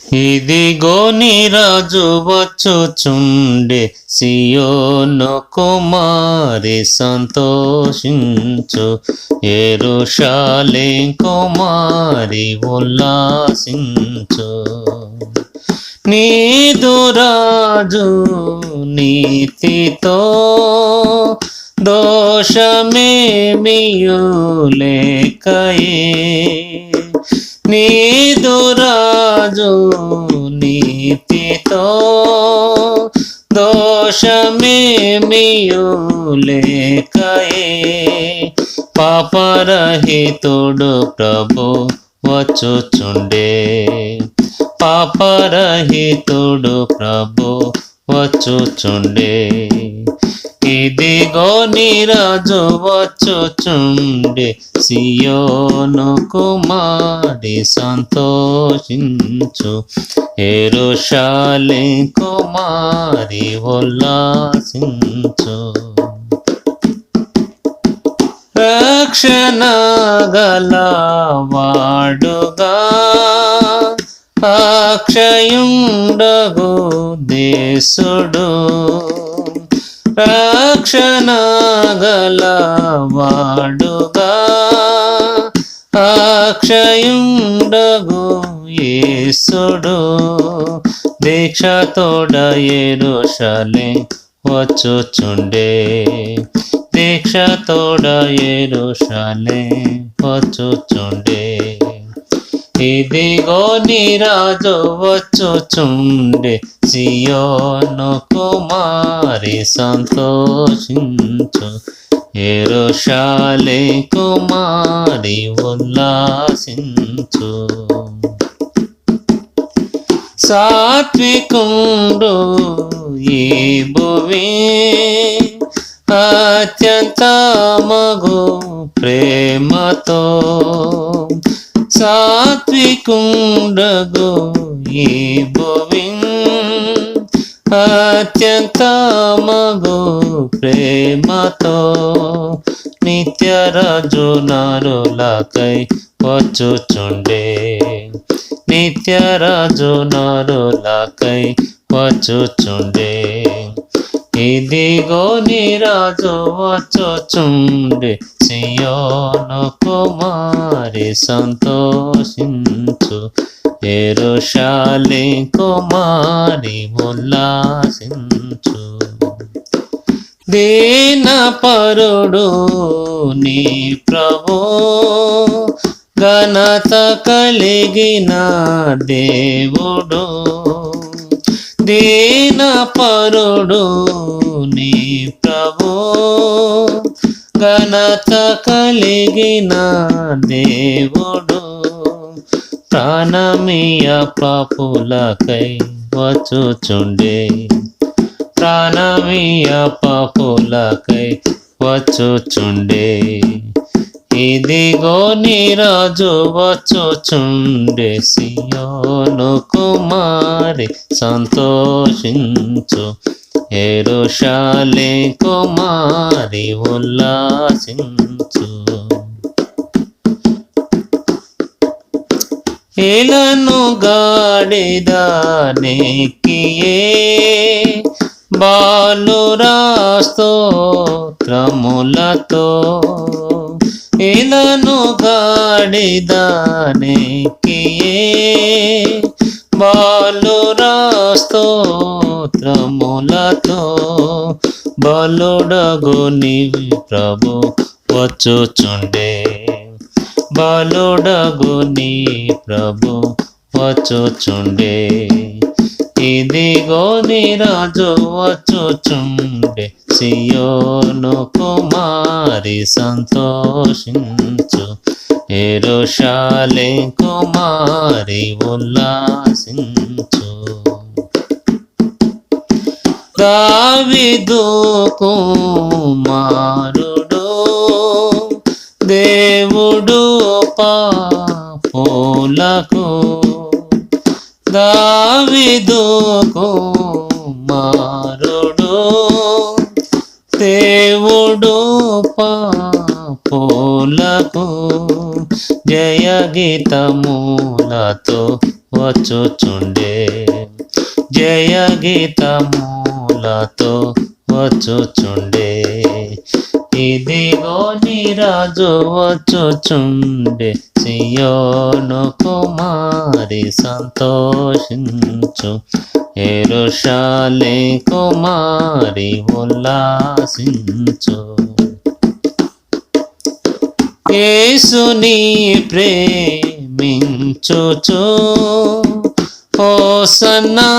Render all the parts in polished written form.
ఇదిగో నీ రాజు వచ్చుచుండే, సియోను కుమారి సంతోషించు, యెరూషలేము కుమారి ఉల్లాసించు. నీదు రాజు నీతితో దోషమేమియు లేకయే, నీదు రాజు నీతితో దోషమేమియు లేకయే, పాపరహితుడు ప్రభు వచ్చుచుండే, పాపరహితుడు ప్రభు వచ్చుచుండే. ఇదిగో నీ రాజు వచ్చుచుండే, సియోను కుమారి సంతోషించు, యెరూషలేము కుమారి ఉల్లాసించు. రక్షణ గలవాడుగా అక్షయుండగు దేశుడు, రక్షణ గలవాడుగా అక్షయుండగు యేసుడు, దీక్షతోడ యెరూషలేము వచ్చుచుండే, దీక్షతోడ యెరూషలేము వచ్చుచుండే. ఇదిగో నీ రాజు వచ్చుచుండే, సియోను కుమారి సంతోషించు, యెరూషలేము కుమారి ఉల్లాసించు. సాత్వికుండు ఈ భువి అత్యంత మగు ప్రేమతో, సాత్వికుండగు ఈ భువి అత్యంత మగు ప్రేమతో, నిత్యరాజు నరులకై వచ్చుచుండే, నిత్యరాజు నరులకై వచ్చుచుండే. ఇదిగో నీ రాజు వచ్చుచుండే, సియోను కుమారి సంతోషించు, యెరూషలేము కుమారి ఉల్లాసించు. దీనపరుడు నీ ప్రభు, ఘనత కలిగిన దేవుడు, దీనపరుడు నీ ప్రభు, ఘనత కలిగిన దేవుడు, ప్రాణమీయ పాపులకై వచ్చుచుండే, ప్రాణమీయ పాపులకై వచ్చుచుండే. ఇదిగో నీ రాజు వచ్చుచుండే, సియోను కుమారి సంతోషించు, యెరూషలేము కుమారి ఉల్లాసించు. ఏలను గాడిద నెక్కియే బాలురా స్తోత్రములతో, ఏలను గాడిద నెక్కియే బాలురా స్తోత్రములతో, బలుడగు నీవి ప్రభు వచ్చుచుండే, బలుడగు నీ ప్రభు వచ్చుచుండే. ఇదిగో నీ రాజు వచ్చుచుండే, సియోను కుమారి సంతోషించు, యెరూషలేము కుమారి ఉల్లాసించు. దావీదు కుమారుడు దేవుడు పాపులకు, దావీదు కుమారుడు దేవుడు పాపులకు, జయ గీతములతో వచ్చుచుండే జయ గీతములతో వచ్చుచుండే ఇదిగో నీ రాజు వచ్చుచుండే సియోను కుమారి సంతోషించు యెరూషలేము కుమారి ఉల్లాసించు యేసుని ప్రేమించుచు హోసన్నా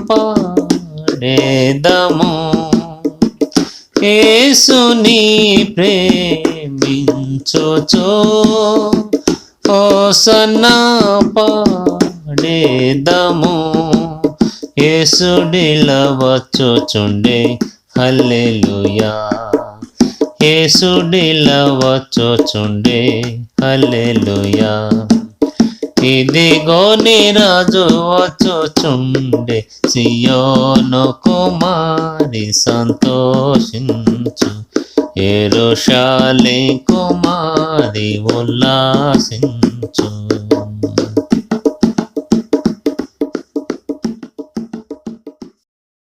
పాడేదము యేసుని ప్రేమించుచు హోసన్నా పాడేదము యేసుడిల వచ్చుచుండే హల్లెలూయా యేసుడిల వచ్చుచుండే హల్లెలూయా ఇదిగో నీ రాజు వచ్చుచుండే సియోను కుమారి సంతోషించు యెరూషలేము కుమారి ఉల్లాసించు